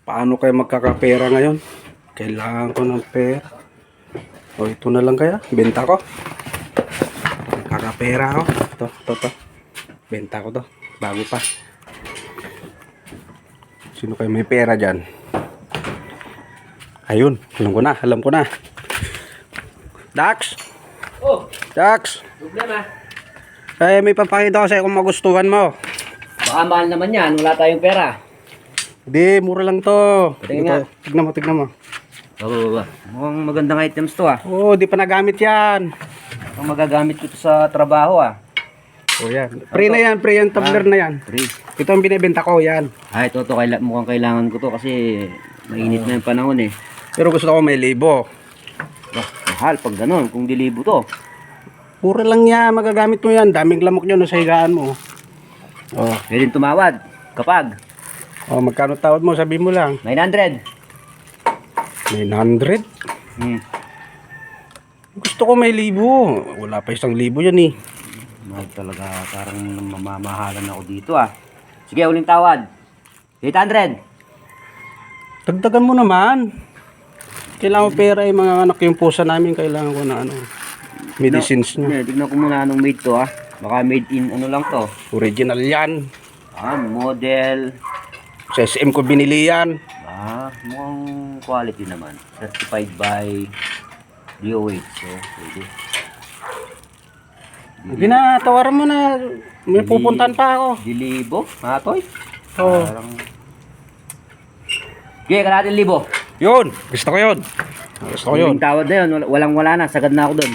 Paano kayo magkakapera ngayon? Kailangan ko ng pera. O ito na lang kaya. Benta ko. Magkakapera ako. Ito. Benta ko to. Bago pa. Sino kayo may pera dyan? Ayun. Alam ko na. Dax! Oh! Dax! Problema? Ay, may papakita ko sa'yo kung magustuhan mo. Baka mahal naman yan. Wala tayong pera. Hindi, mura lang to. Tingnan nga. Tignan mo. Oo. Mukhang magandang items to Oo, di pa nagamit yan. Ang magagamit ko to sa trabaho O yan. Pre na yan, pre yan. Tumbler na yan. Free. Ito ang binibenta ko, yan. Ito mukhang kailangan ko to kasi mainit na yung panahon eh. Pero gusto ko may libo. Mahal pag ganun. Kung dilibo to. Mura lang yan, magagamit mo yan. Daming lamok nyo sa higaan mo. Oh. Pwede tumawad. Kapag Oh, magkano tawad mo? Sabi mo lang. 900. 900? Gusto ko may libo. Wala pa 1,000 yan eh. Mahal talaga. Parang mamamahalan ako dito Sige, uling tawad. 800. Dagdagan mo naman. Kailangan ko pera yung mga anak yung pusa namin. Kailangan ko na medicines nyo. Tignan ko muna anong made to Baka made in ano lang to. Original yan. Model. Sa SM ko binili yan. Mukhang quality naman. Certified by DOH. So, pwede. Tawaran mo na. May pupuntahan pa ako. Dilibo? Matoy? Oo. Okay, kalahating libo. Yun. Gusto ko yun. Yung tawad na yun. Wala na. Sagad na ako dun.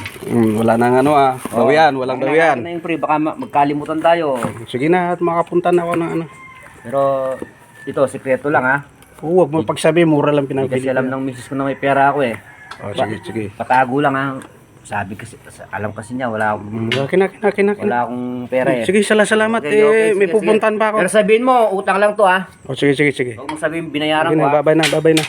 Wala nang daw yan. Walang daw yan. Na yung pre. Baka magkalimutan tayo. Sige na at makapunta na ako ng Pero ito, sikreto lang Huwag mo pagsabi, mura lang pinabili. Kasi alam ng misis ko na may pera ako Sige. Patago lang Sabi kasi, alam kasi niya, wala akong pera Sige, salamat. Okay, may sige. pupuntahan pa ako. Pero sabihin mo, utang lang to Sige. Huwag mo sabihin, binayaran Sige ko na, babay na.